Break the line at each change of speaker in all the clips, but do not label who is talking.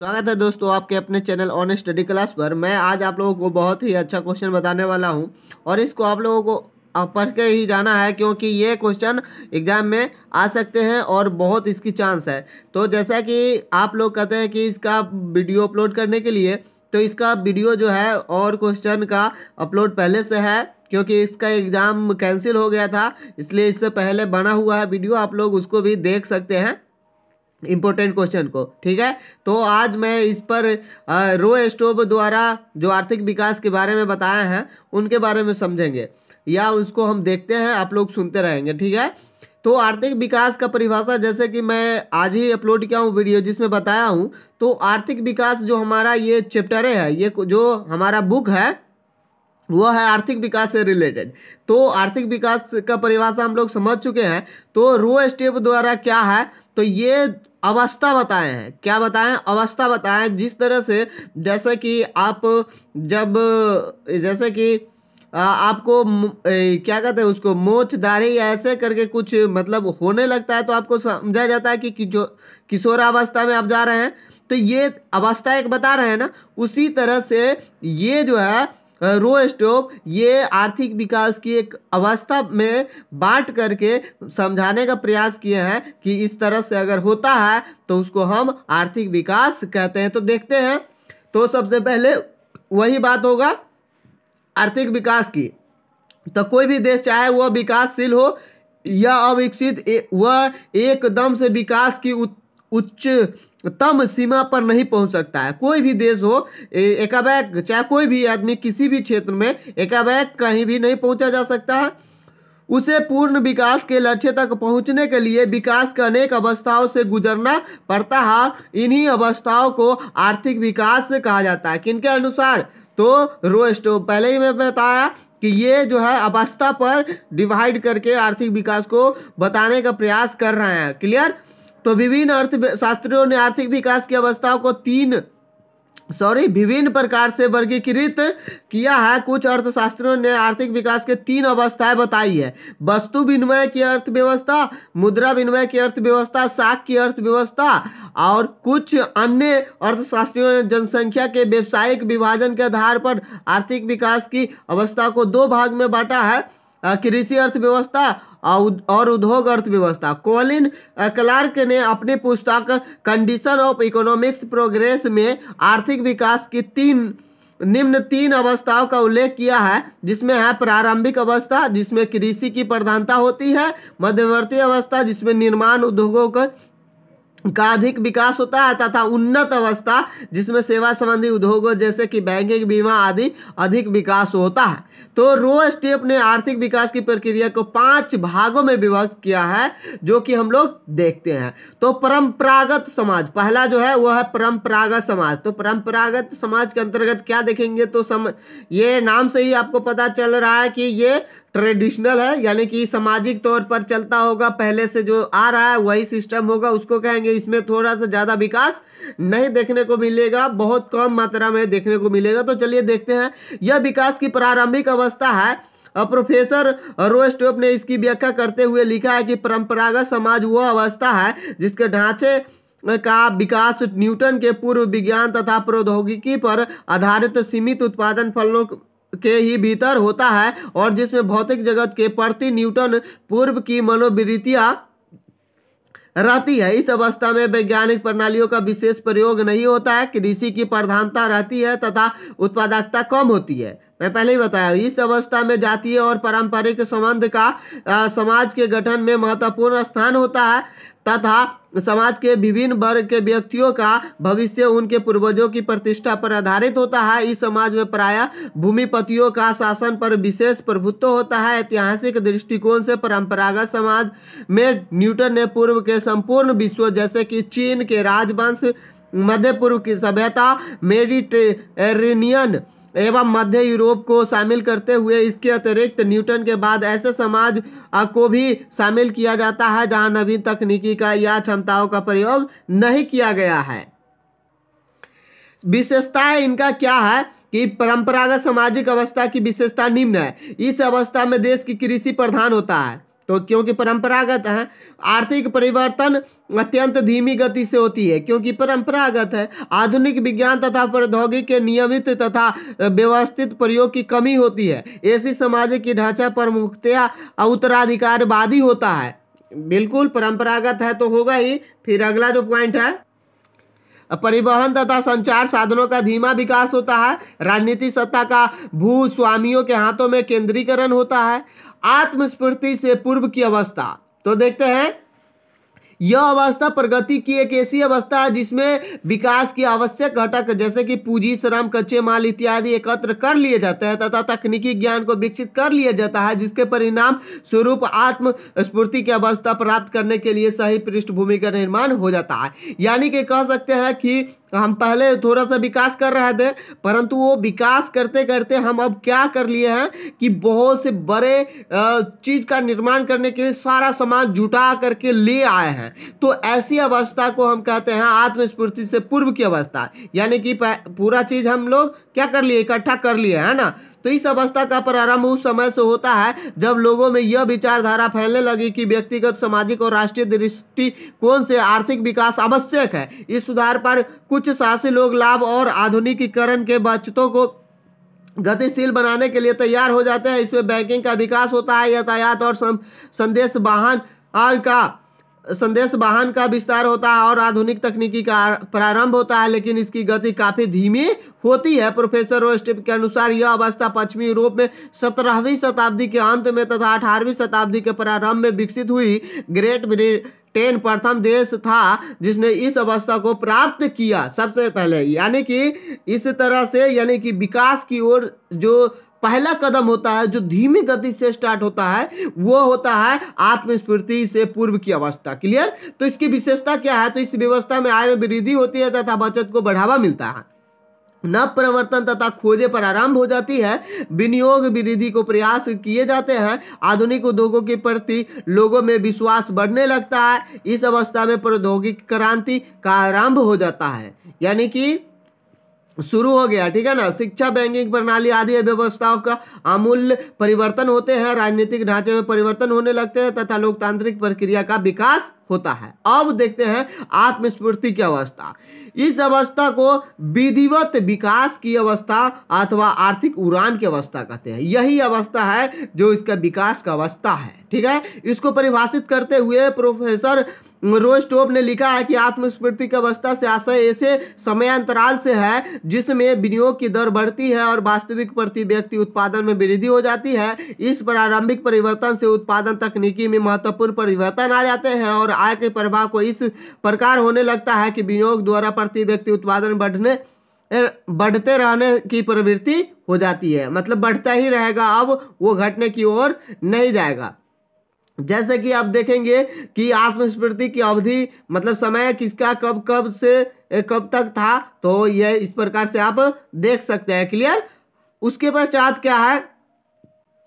स्वागत है दोस्तों आपके अपने चैनल ऑन स्टडी क्लास पर। मैं आज आप लोगों को बहुत ही अच्छा क्वेश्चन बताने वाला हूं और इसको आप लोगों को पढ़ के ही जाना है, क्योंकि ये क्वेश्चन एग्जाम में आ सकते हैं और बहुत इसकी चांस है। तो जैसा कि आप लोग कहते हैं कि इसका वीडियो अपलोड करने के लिए, तो इसका वीडियो जो है और क्वेश्चन का अपलोड पहले से है, क्योंकि इसका एग्ज़ाम कैंसिल हो गया था, इसलिए इससे पहले बना हुआ है वीडियो। आप लोग उसको भी देख सकते हैं, इम्पोर्टेंट क्वेश्चन को। ठीक है, तो आज मैं इस पर रो स्टोव द्वारा जो आर्थिक विकास के बारे में बताए हैं उनके बारे में समझेंगे, या उसको हम देखते हैं, आप लोग सुनते रहेंगे। ठीक है, तो आर्थिक विकास का परिभाषा जैसे कि मैं आज ही अपलोड किया हूँ वीडियो जिसमें बताया हूँ। तो आर्थिक विकास जो हमारा ये चैप्टर है, ये जो हमारा बुक है वो है आर्थिक विकास से रिलेटेड। तो आर्थिक विकास का परिभाषा हम लोग समझ चुके हैं। तो रो स्टेप द्वारा क्या है, तो ये अवस्था बताए हैं। क्या बताएं? अवस्था बताएं। जिस तरह से जैसे कि आप जब जैसे कि आपको क्या कहते हैं उसको, मोचदारी ऐसे करके कुछ मतलब होने लगता है, तो आपको समझा जाता है कि जो किशोरावस्था में आप जा रहे हैं, तो ये अवस्था एक बता रहे हैं ना। उसी तरह से ये जो है रो स्टोव ये आर्थिक विकास की एक अवस्था में बांट करके समझाने का प्रयास किए हैं कि इस तरह से अगर होता है तो उसको हम आर्थिक विकास कहते हैं। तो देखते हैं। तो सबसे पहले वही बात होगा आर्थिक विकास की। तो कोई भी देश चाहे वह विकासशील हो या अविकसित, वह एकदम से विकास की उच्चतम सीमा पर नहीं पहुंच सकता है। कोई भी देश हो एकाएक, चाहे कोई भी आदमी किसी भी क्षेत्र में एकाएक कहीं भी नहीं पहुंचा जा सकता है। उसे पूर्ण विकास के लक्ष्य तक पहुंचने के लिए विकास के अनेक अवस्थाओं से गुजरना पड़ता है। इन्हीं अवस्थाओं को आर्थिक विकास कहा जाता है। किनके अनुसार? तो रो स्टोव पहले ही मैं बताया कि ये जो है अवस्था पर डिवाइड करके आर्थिक विकास को बताने का प्रयास कर रहे हैं। क्लियर? तो विभिन्न अर्थशास्त्रियों ने आर्थिक विकास की अवस्थाओं को विभिन्न प्रकार से वर्गीकृत किया है। कुछ अर्थशास्त्रियों ने आर्थिक विकास के 3 अवस्थाएं बताई है: वस्तु विनिमय की अर्थव्यवस्था, मुद्रा विनिमय की अर्थव्यवस्था, साख की अर्थव्यवस्था। और कुछ अन्य अर्थशास्त्रियों ने जनसंख्या के व्यावसायिक विभाजन के आधार पर आर्थिक विकास की अवस्था को 2 भाग में बांटा है: कृषि अर्थव्यवस्था और उद्योग अर्थव्यवस्था। कॉलिन क्लार्क ने अपनी पुस्तक कंडीशन ऑफ इकोनॉमिक्स प्रोग्रेस में आर्थिक विकास की निम्न 3 अवस्थाओं का उल्लेख किया है, जिसमें है प्रारंभिक अवस्था जिसमें कृषि की प्रधानता होती है, मध्यवर्ती अवस्था जिसमें निर्माण उद्योगों का अधिक विकास होता है, तथा उन्नत अवस्था जिसमें सेवा संबंधी उद्योगों जैसे कि बैंकिंग, बीमा आदि अधिक विकास होता है। तो रो स्टेप ने आर्थिक विकास की प्रक्रिया को 5 भागों में विभक्त किया है, जो कि हम लोग देखते हैं। तो परंपरागत समाज पहला जो है वह है परंपरागत समाज। तो परंपरागत समाज के अंतर्गत क्या देखेंगे, तो ये नाम से ही आपको पता चल रहा है कि ये ट्रेडिशनल है, यानी कि सामाजिक तौर पर चलता होगा, पहले से जो आ रहा है वही सिस्टम होगा, उसको कहेंगे। इसमें थोड़ा सा ज़्यादा विकास नहीं देखने को मिलेगा, बहुत कम मात्रा में देखने को मिलेगा। तो चलिए देखते हैं। यह विकास की प्रारंभिक अवस्था है। प्रोफेसर रो स्टोव ने इसकी व्याख्या करते हुए लिखा है कि परंपरागत समाज वह अवस्था है जिसके ढांचे का विकास न्यूटन के पूर्व विज्ञान तथा प्रौद्योगिकी पर आधारित सीमित उत्पादन फलों के ही भीतर होता है, और जिसमें भौतिक जगत के प्रति न्यूटन पूर्व की मनोवृत्तियां रहती है। इस अवस्था में वैज्ञानिक प्रणालियों का विशेष प्रयोग नहीं होता है, कृषि की प्रधानता रहती है तथा उत्पादकता कम होती है। मैं पहले ही बताया, इस अवस्था में जातीय और पारंपरिक संबंध का समाज के गठन में महत्वपूर्ण स्थान होता है, तथा समाज के विभिन्न वर्ग के व्यक्तियों का भविष्य उनके पूर्वजों की प्रतिष्ठा पर आधारित होता है। इस समाज में प्रायः भूमिपतियों का शासन पर विशेष प्रभुत्व होता है। ऐतिहासिक दृष्टिकोण से परंपरागत समाज में न्यूटन ने पूर्व के संपूर्ण विश्व जैसे कि चीन के राजवंश, मध्य पूर्व की सभ्यता, मेडिटेरेनियन एवं मध्य यूरोप को शामिल करते हुए, इसके अतिरिक्त न्यूटन के बाद ऐसे समाज को भी शामिल किया जाता है जहां नवीन तकनीकी का या क्षमताओं का प्रयोग नहीं किया गया है। विशेषताएं इनका क्या है कि परंपरागत सामाजिक अवस्था की विशेषता निम्न है। इस अवस्था में देश की कृषि प्रधान होता है। तो क्योंकि परंपरागत है। आर्थिक परिवर्तन अत्यंत धीमी गति से होती है क्योंकि परंपरागत है। आधुनिक विज्ञान तथा प्रौद्योगिकी के नियमित तथा व्यवस्थित प्रयोग की कमी होती है। ऐसी सामाजिक ढांचा प्रमुखतया उत्तराधिकारवादी होता है। बिल्कुल परंपरागत है तो होगा ही। फिर अगला जो पॉइंट है, परिवहन तथा संचार साधनों का धीमा विकास होता है। राजनीतिक सत्ता का भूस्वामियों के हाथों में केंद्रीकरण होता है। आत्मस्फूर्ति से पूर्व की अवस्था, तो देखते हैं यह अवस्था प्रगति की एक ऐसी अवस्था है जिसमें विकास की आवश्यक घटक जैसे कि पूंजी, श्रम, कच्चे माल इत्यादि एकत्र कर लिए जाते हैं तथा तकनीकी ज्ञान को विकसित कर लिया जाता है, जिसके परिणाम स्वरूप आत्म स्फूर्ति की अवस्था प्राप्त करने के लिए सही पृष्ठभूमि का निर्माण हो जाता है। यानी कि कह सकते हैं कि हम पहले थोड़ा सा विकास कर रहे थे, परंतु वो विकास करते करते हम अब क्या कर लिए हैं कि बहुत से बड़े चीज का निर्माण करने के लिए सारा सामान जुटा करके ले आए हैं। तो ऐसी अवस्था को हम कहते हैं आत्मस्फूर्ति से पूर्व की अवस्था। यानी कि पूरा चीज हम लोग क्या कर लिए, इकट्ठा कर लिए, है ना। तो इस अवस्था का प्रारंभ उस समय से होता है जब लोगों में यह विचारधारा फैलने लगी कि व्यक्तिगत, सामाजिक और राष्ट्रीय दृष्टिकोण से आर्थिक विकास आवश्यक है। इस सुधार पर कुछ साहसी लोग लाभ और आधुनिकीकरण के बचतों को गतिशील बनाने के लिए तैयार हो जाते हैं। इसमें बैंकिंग का विकास होता है, यातायात और संदेश वाहन का विस्तार होता है और आधुनिक तकनीकी का प्रारंभ होता है, लेकिन इसकी गति काफी धीमी होती है। प्रोफेसर रोस्टिप के अनुसार यह अवस्था पश्चिमी यूरोप में 17वीं शताब्दी के अंत में तथा 18वीं शताब्दी के प्रारंभ में विकसित हुई। ग्रेट ब्रिटेन प्रथम देश था जिसने इस अवस्था को प्राप्त किया सबसे पहले। यानी कि इस तरह से, यानी कि विकास की ओर जो पहला कदम होता है, जो धीमी गति से स्टार्ट होता है, वो होता है आत्मस्फूर्ति से पूर्व की अवस्था। क्लियर। तो इसकी विशेषता क्या है, तो इस व्यवस्था में आय में वृद्धि होती है तथा बचत को बढ़ावा मिलता है। नव प्रवर्तन तथा खोजें प्रारंभ हो जाती है। विनियोग वृद्धि को प्रयास किए जाते हैं। आधुनिक उद्योगों के प्रति लोगों में विश्वास बढ़ने लगता है। इस अवस्था में प्रौद्योगिक क्रांति का आरंभ हो जाता है, यानी कि शुरू हो गया। ठीक है ना। शिक्षा, बैंकिंग प्रणाली आदि व्यवस्थाओं का आमूल परिवर्तन होते हैं। राजनीतिक ढांचे में परिवर्तन होने लगते हैं तथा लोकतांत्रिक प्रक्रिया का विकास होता है। अब देखते हैं आत्मस्फूर्ति की अवस्था। इस अवस्था को विधिवत विकास की अवस्था अथवा आर्थिक उड़ान की अवस्था कहते हैं। यही अवस्था है जो इसका विकास का अवस्था है। ठीक है। इसको परिभाषित करते हुए प्रोफेसर रोस्टोप ने लिखा है कि आत्मस्फूर्ति की अवस्था से आशय ऐसे समयांतराल से है जिसमें विनियोग की दर बढ़ती है और वास्तविक प्रति व्यक्ति उत्पादन में वृद्धि हो जाती है। इस प्रारंभिक परिवर्तन से उत्पादन तकनीकी में महत्वपूर्ण परिवर्तन आ जाते हैं और आय के प्रभाव को इस प्रकार होने लगता है कि विनियोग द्वारा प्रति व्यक्ति उत्पादन बढ़ते रहने की प्रवृत्ति हो जाती है। मतलब बढ़ता ही रहेगा, अब वो घटने की ओर नहीं जाएगा। जैसे कि आप देखेंगे कि आत्मस्फूर्ति की अवधि मतलब समय किसका कब से कब तक था, तो यह इस प्रकार से आप देख सकते हैं। क्लियर। उसके पश्चात क्या है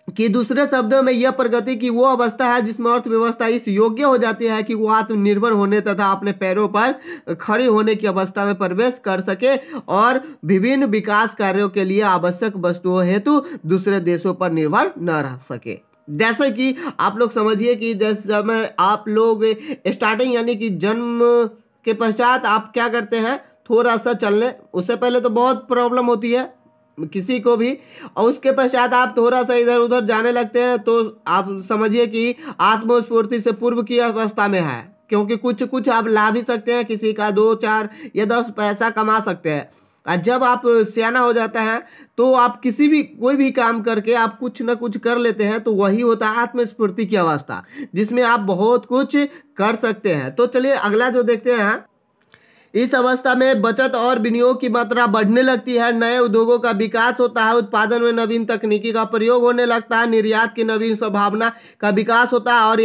कि दूसरे शब्दों में यह प्रगति की वो अवस्था है जिसमें अर्थव्यवस्था इस योग्य हो जाती है कि वो आत्मनिर्भर होने तथा अपने पैरों पर खड़े होने की अवस्था में प्रवेश कर सके और विभिन्न विकास कार्यों के लिए आवश्यक वस्तुओं हेतु दूसरे देशों पर निर्भर न रह सके। जैसे कि आप लोग समझिए कि जैसे समय आप लोग स्टार्टिंग यानी कि जन्म के पश्चात आप क्या करते हैं, थोड़ा सा चलने, उससे पहले तो बहुत प्रॉब्लम होती है किसी को भी, और उसके पश्चात आप थोड़ा सा इधर उधर जाने लगते हैं, तो आप समझिए कि आत्मस्फूर्ति से पूर्व की अवस्था में है। क्योंकि कुछ आप ला भी सकते हैं, किसी का 2, 4 या 10 पैसा कमा सकते हैं। और जब आप सियाना हो जाता है तो आप कोई भी काम करके आप कुछ ना कुछ कर लेते हैं, तो वही होता है आत्मस्फूर्ति की अवस्था जिसमें आप बहुत कुछ कर सकते हैं। तो चलिए अगला जो देखते हैं, इस अवस्था में बचत और विनियोग की मात्रा बढ़ने लगती है। नए उद्योगों का विकास होता है। उत्पादन में नवीन तकनीकी का प्रयोग होने लगता है। निर्यात की नवीन संभावना का विकास होता है और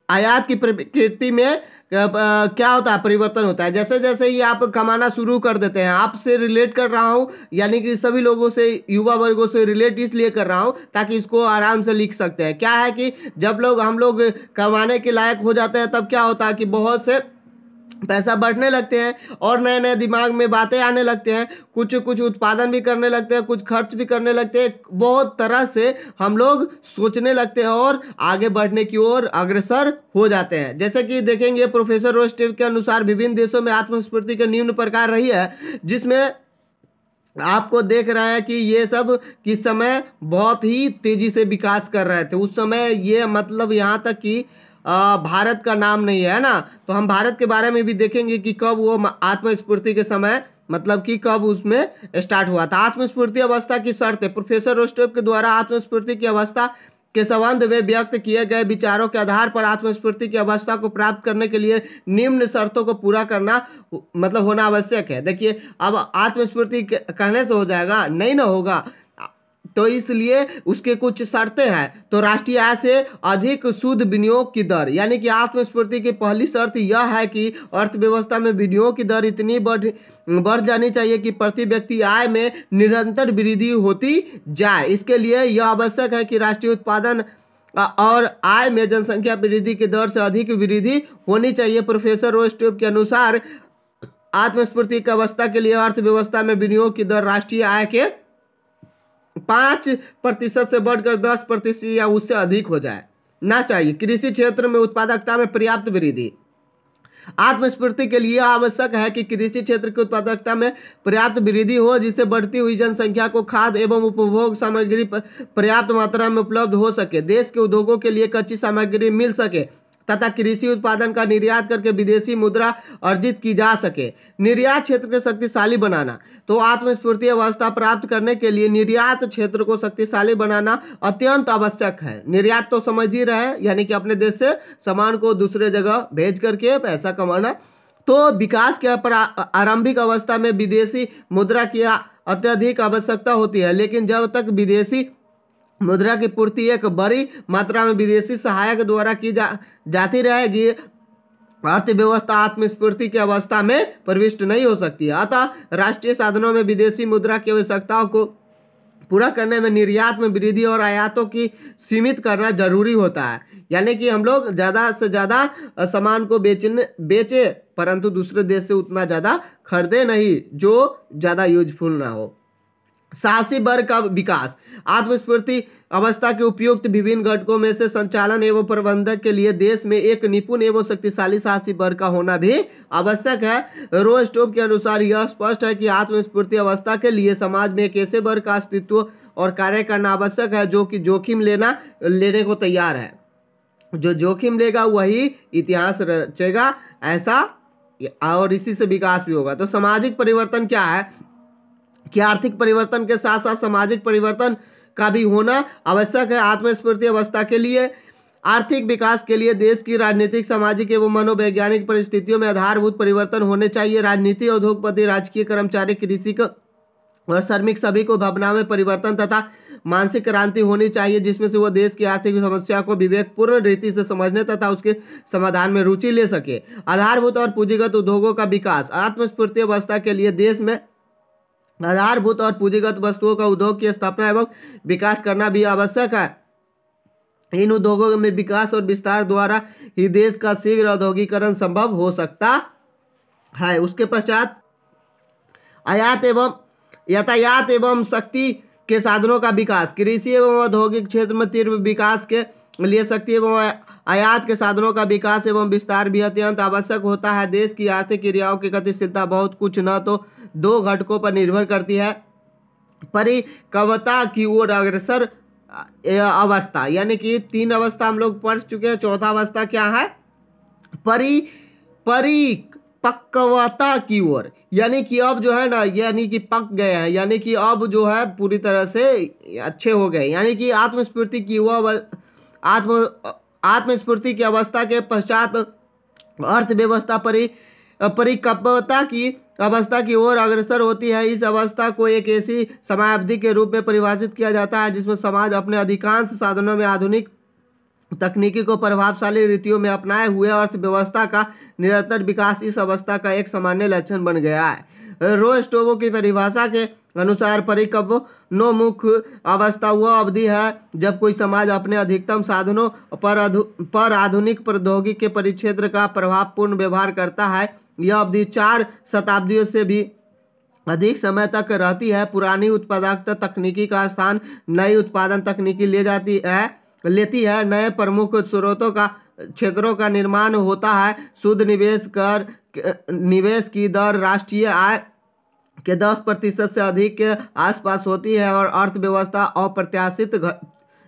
आयात की प्रकृति में क्या होता है, परिवर्तन होता है। जैसे जैसे ही आप कमाना शुरू कर देते हैं, आपसे रिलेट कर रहा हूँ, यानी कि सभी लोगों से, युवा वर्गों से रिलेट इसलिए कर रहा हूँ ताकि इसको आराम से लिख सकते हैं। क्या है कि जब हम लोग कमाने के लायक हो जाते हैं, तब क्या होता है कि बहुत से पैसा बढ़ने लगते हैं और नए नए दिमाग में बातें आने लगते हैं, कुछ कुछ उत्पादन भी करने लगते हैं, कुछ खर्च भी करने लगते हैं, बहुत तरह से हम लोग सोचने लगते हैं और आगे बढ़ने की ओर अग्रसर हो जाते हैं। जैसे कि देखेंगे प्रोफेसर रोस्टेव के अनुसार विभिन्न देशों में आत्मस्फूर्ति के निम्न प्रकार रही है, जिसमें आपको देख रहे हैं कि ये सब किस समय बहुत ही तेजी से विकास कर रहे थे। उस समय ये मतलब यहाँ तक कि भारत का नाम नहीं है ना, तो हम भारत के बारे में भी देखेंगे कि कब वो आत्मस्फूर्ति के समय मतलब कि कब उसमें स्टार्ट हुआ था। आत्मस्फूर्ति अवस्था की शर्तें प्रोफेसर रोस्टेव के द्वारा आत्मस्फूर्ति की अवस्था के संबंध में व्यक्त किए गए विचारों के आधार पर आत्मस्फूर्ति की अवस्था को प्राप्त करने के लिए निम्न शर्तों को पूरा करना मतलब होना आवश्यक है। देखिए अब आत्मस्फूर्ति कहने से हो जाएगा नहीं ना होगा, तो इसलिए उसके कुछ शर्तें हैं। तो राष्ट्रीय आय से अधिक शुद्ध विनियोग की दर, यानी कि आत्मस्फूर्ति की पहली शर्त यह है कि अर्थव्यवस्था में विनियोग की दर इतनी बढ़ जानी चाहिए कि प्रति व्यक्ति आय में निरंतर वृद्धि होती जाए। इसके लिए यह आवश्यक है कि राष्ट्रीय उत्पादन और आय में जनसंख्या वृद्धि की दर से अधिक वृद्धि होनी चाहिए। प्रोफेसर रोस्टेव के अनुसार आत्मस्फूर्ति की अवस्था के लिए अर्थव्यवस्था में विनियोग की दर राष्ट्रीय आय के 5% से बढ़कर 10% या उससे अधिक हो जाए ना चाहिए। कृषि क्षेत्र में उत्पादकता में पर्याप्त वृद्धि, आत्मस्फूर्ति के लिए आवश्यक है कि कृषि क्षेत्र की उत्पादकता में पर्याप्त वृद्धि हो, जिससे बढ़ती हुई जनसंख्या को खाद्य एवं उपभोग सामग्री पर्याप्त मात्रा में उपलब्ध हो सके, देश के उद्योगों के लिए कच्ची सामग्री मिल सके तथा कृषि उत्पादन का निर्यात करके विदेशी मुद्रा अर्जित की जा सके। निर्यात क्षेत्र को शक्तिशाली बनाना, तो आत्मस्फूर्ति अवस्था प्राप्त करने के लिए निर्यात क्षेत्र को शक्तिशाली बनाना अत्यंत आवश्यक है। निर्यात तो समझ ही रहे हैं, यानी कि अपने देश से सामान को दूसरे जगह भेज करके पैसा कमाना। तो विकास के आरंभिक अवस्था में विदेशी मुद्रा की अत्यधिक आवश्यकता होती है, लेकिन जब तक विदेशी मुद्रा की पूर्ति एक बड़ी मात्रा में विदेशी सहायक द्वारा की जाती रहेगी, अर्थव्यवस्था आत्मस्फूर्ति की अवस्था में प्रविष्ट नहीं हो सकती है। अतः राष्ट्रीय साधनों में विदेशी मुद्रा की आवश्यकताओं को पूरा करने में निर्यात में वृद्धि और आयातों की सीमित करना जरूरी होता है, यानी कि हम लोग ज़्यादा से ज़्यादा सामान को बेचे परंतु दूसरे देश से उतना ज़्यादा खरीदे नहीं जो ज़्यादा यूजफुल ना हो। साहसी वर्ग का विकास, आत्मस्फूर्ति अवस्था के उपयुक्त विभिन्न घटकों में से संचालन एवं प्रबंधन के लिए देश में एक निपुण एवं शक्तिशाली साहसी वर्ग का होना भी आवश्यक है। रोस्टेव के अनुसार यह स्पष्ट है कि आत्मस्फूर्ति अवस्था के लिए समाज में एक ऐसे वर्ग का अस्तित्व और कार्य करना आवश्यक है जो कि जोखिम लेने को तैयार है। जो जोखिम लेगा वही इतिहास रचेगा, ऐसा और इसी से विकास भी होगा। तो सामाजिक परिवर्तन क्या है कि आर्थिक परिवर्तन के साथ साथ सामाजिक परिवर्तन का भी होना आवश्यक है। आत्मस्फूर्ति अवस्था के लिए आर्थिक विकास के लिए देश की राजनीतिक, सामाजिक एवं मनोवैज्ञानिक परिस्थितियों में आधारभूत परिवर्तन होने चाहिए। राजनीति, उद्योगपति, राजकीय कर्मचारी, कृषि और श्रमिक सभी को भावना में परिवर्तन तथा मानसिक क्रांति होनी चाहिए, जिसमें से वह देश की आर्थिक समस्या को विवेकपूर्ण रीति से समझने तथा उसके समाधान में रुचि ले सके। आधारभूत और पूंजीगत उद्योगों का विकास, आत्मस्फूर्ति अवस्था के लिए देश में आधारभूत और पूंजीगत वस्तुओं का उद्योग की स्थापना एवं विकास करना भी आवश्यक है। इन उद्योगों में विकास और विस्तार द्वारा ही देश का शीघ्र औद्योगिकरण संभव हो सकता है। उसके पश्चात यातायात एवं शक्ति के साधनों का विकास, कृषि एवं औद्योगिक क्षेत्र में तीव्र विकास के लिए शक्ति एवं आयात के साधनों का विकास एवं विस्तार भी अत्यंत आवश्यक होता है। देश की आर्थिक क्रियाओं की गतिशीलता बहुत कुछ न तो दो घटकों पर निर्भर करती है, परिपक्वता की ओर अग्रसर अवस्था, यानी कि 3 अवस्था हम लोग पढ़ चुके हैं। चौथा अवस्था क्या है? परिपक्वता की ओर, यानी कि अब जो है ना, यानी कि पक गए हैं, यानी कि अब जो है पूरी तरह से अच्छे हो गए, यानी कि आत्मस्फूर्ति की वह आत्मस्फूर्ति की अवस्था के पश्चात अर्थव्यवस्था परिपक्वता की अवस्था की ओर अग्रसर होती है। इस अवस्था को एक ऐसी समयावधि के रूप में परिभाषित किया जाता है जिसमें समाज अपने अधिकांश साधनों में आधुनिक तकनीकी को प्रभावशाली रीतियों में अपनाए हुए अर्थव्यवस्था का निरंतर विकास इस अवस्था का एक सामान्य लक्षण बन गया है। रोस्टेव की परिभाषा के अनुसार परिपक्वोन्मुख अवस्था वह अवधि है जब कोई समाज अपने अधिकतम साधनों पर आधुनिक प्रौद्योगिकी के परिक्षेत्र का प्रभावपूर्ण व्यवहार करता है यह अवधि 4 शताब्दियों से भी अधिक समय तक रहती है। पुरानी उत्पादकता तकनीकी का स्थान नई उत्पादन तकनीकी लेती है। नए प्रमुख स्रोतों का क्षेत्रों का निर्माण होता है। शुद्ध निवेश की दर राष्ट्रीय आय के 10% से अधिक के आसपास होती है और अर्थव्यवस्था अप्रत्याशित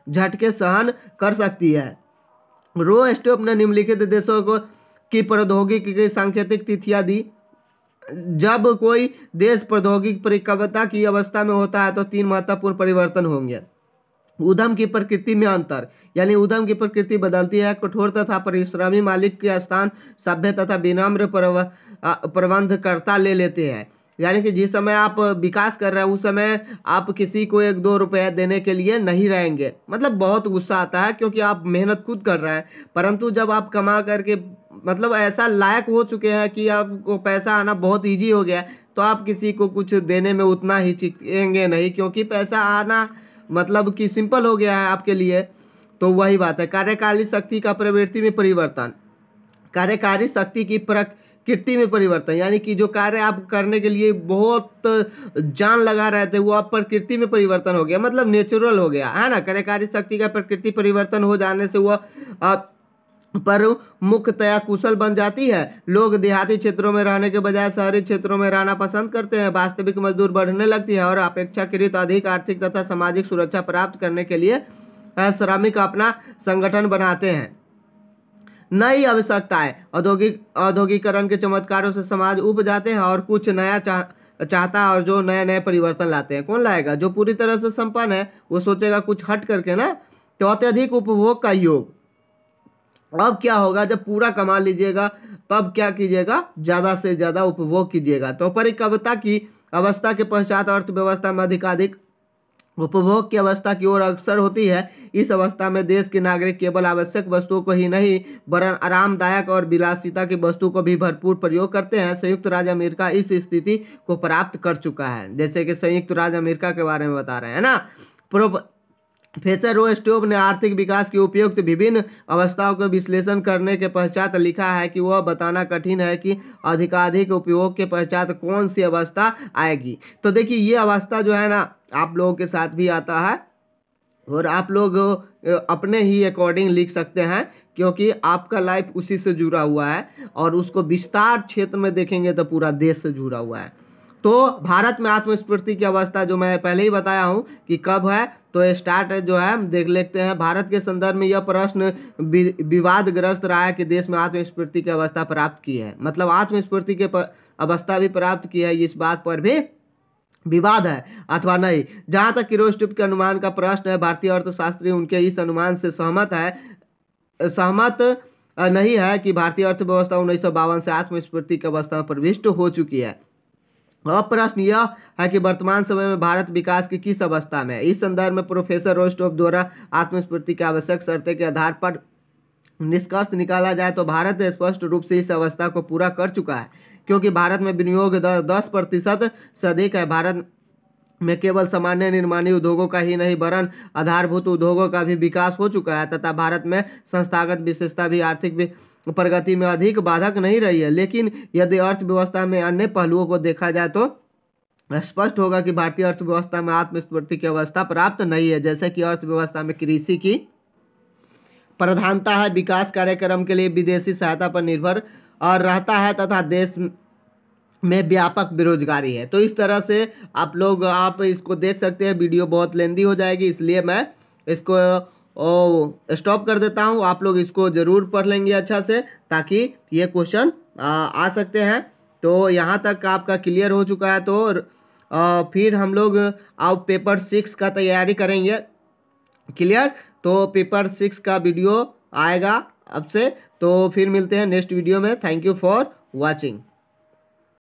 झटके सहन कर सकती है। रो स्टोप ने निम्नलिखित देशों को की प्रौद्योगिकी की सांकेतिक तिथियां दी। जब कोई देश प्रौद्योगिकी परिपक्वता की अवस्था में होता है तो 3 महत्वपूर्ण परिवर्तन होंगे। उद्यम की प्रकृति में अंतर, यानी उद्यम की प्रकृति बदलती है। कठोर तथा परिश्रमी मालिक के स्थान सभ्य तथा विनम्र प्रबंधकर्ता ले लेते हैं। यानी कि जिस समय आप विकास कर रहे हैं उस समय आप किसी को 1-2 रुपये देने के लिए नहीं रहेंगे। मतलब बहुत गुस्सा आता है क्योंकि आप मेहनत खुद कर रहे हैं, परंतु जब आप कमा करके मतलब ऐसा लायक हो चुके हैं कि आपको पैसा आना बहुत ईजी हो गया है, तो आप किसी को कुछ देने में उतना हिचकेंगे नहीं, क्योंकि पैसा आना मतलब कि सिंपल हो गया है आपके लिए। तो वही बात है। कार्यकारी शक्ति का प्रवृत्ति में परिवर्तन, कार्यकारी शक्ति की प्रकृति में परिवर्तन, यानी कि जो कार्य आप करने के लिए बहुत जान लगा रहे थे वो अब प्रकृति में परिवर्तन हो गया, मतलब नेचुरल हो गया है ना। कार्यकारी शक्ति का प्रकृति परिवर्तन हो जाने से वह पर मुख्यतया कुशल बन जाती है। लोग देहाती क्षेत्रों में रहने के बजाय शहरी क्षेत्रों में रहना पसंद करते हैं। वास्तविक मजदूर बढ़ने लगती है और अपेक्षाकृत अधिक आर्थिक तथा सामाजिक सुरक्षा प्राप्त करने के लिए श्रमिक अपना संगठन बनाते हैं। नई आवश्यकताएं, औद्योगिकरण के चमत्कारों से समाज उब जाते हैं और कुछ नया चाहता है और जो नए नए परिवर्तन लाते हैं। कौन लाएगा? जो पूरी तरह से संपन्न है वो सोचेगा कुछ हट करके ना। तो अत्यधिक उपभोग का योग, अब क्या होगा जब पूरा कमा लीजिएगा तब क्या कीजिएगा? ज़्यादा से ज़्यादा उपभोग कीजिएगा। तो परिपक्वता की अवस्था के पश्चात अर्थव्यवस्था में अधिकाधिक उपभोग की अवस्था की ओर अग्रसर होती है। इस अवस्था में देश के नागरिक केवल आवश्यक वस्तुओं को ही नहीं वरन आरामदायक और विलासिता की वस्तु को भी भरपूर प्रयोग करते हैं। संयुक्त राज्य अमेरिका इस स्थिति को प्राप्त कर चुका है। जैसे कि संयुक्त राज्य अमेरिका के बारे में बता रहे हैं ना। प्रोफेसर रो स्टोव ने आर्थिक विकास की उपयुक्त विभिन्न अवस्थाओं का विश्लेषण करने के पश्चात लिखा है कि वह बताना कठिन है कि अधिकाधिक उपयोग के पश्चात कौन सी अवस्था आएगी। तो देखिए ये अवस्था जो है ना आप लोगों के साथ भी आता है और आप लोग अपने ही अकॉर्डिंग लिख सकते हैं, क्योंकि आपका लाइफ उसी से जुड़ा हुआ है और उसको विस्तार क्षेत्र में देखेंगे तो पूरा देश से जुड़ा हुआ है। तो भारत में आत्मस्फूर्ति की अवस्था जो मैं पहले ही बताया हूँ कि कब है, तो स्टार्ट जो है हम देख लेते हैं। भारत के संदर्भ में यह प्रश्न विवादग्रस्त रहा है कि देश में आत्मस्फूर्ति की अवस्था प्राप्त की है, मतलब आत्मस्फूर्ति की अवस्था भी प्राप्त की है, इस बात पर भी विवाद है अथवा नहीं। जहां तक कि रो स्टोव के अनुमान का प्रश्न है, भारतीय अर्थशास्त्री उनके इस अनुमान से सहमत नहीं है कि भारतीय अर्थव्यवस्था 1952 से आत्मस्फूर्ति की अवस्था में प्रविष्ट हो चुकी है। अब प्रश्न यह है कि वर्तमान समय में भारत विकास की किस अवस्था में है। इस संदर्भ में प्रोफेसर रो स्टोव द्वारा आत्मस्फूर्ति की आवश्यक शर्तें के आधार पर निष्कर्ष निकाला जाए तो भारत स्पष्ट रूप से इस अवस्था को पूरा कर चुका है, क्योंकि भारत में विनियोग 10% से अधिक है। भारत में केवल सामान्य निर्माणी उद्योगों का ही नहीं वरन आधारभूत उद्योगों का भी विकास हो चुका है तथा भारत में संस्थागत विशेषता भी आर्थिक प्रगति में अधिक बाधक नहीं रही है। लेकिन यदि अर्थव्यवस्था में अन्य पहलुओं को देखा जाए तो स्पष्ट होगा कि भारतीय अर्थव्यवस्था में आत्मस्फूर्ति की अवस्था प्राप्त नहीं है। जैसे कि अर्थव्यवस्था में कृषि की प्रधानता है, विकास कार्यक्रम के लिए विदेशी सहायता पर निर्भर और रहता है तथा देश में व्यापक बेरोजगारी है। तो इस तरह से आप इसको देख सकते हैं। वीडियो बहुत लेंदी हो जाएगी, इसलिए मैं इसको स्टॉप कर देता हूँ। आप लोग इसको ज़रूर पढ़ लेंगे अच्छा से, ताकि ये क्वेश्चन आ सकते हैं। तो यहाँ तक आपका क्लियर हो चुका है। तो फिर हम लोग अब पेपर 6 का तैयारी करेंगे। क्लियर? तो पेपर 6 का वीडियो आएगा अब से। तो फिर मिलते हैं नेक्स्ट वीडियो में। Thank you for watching.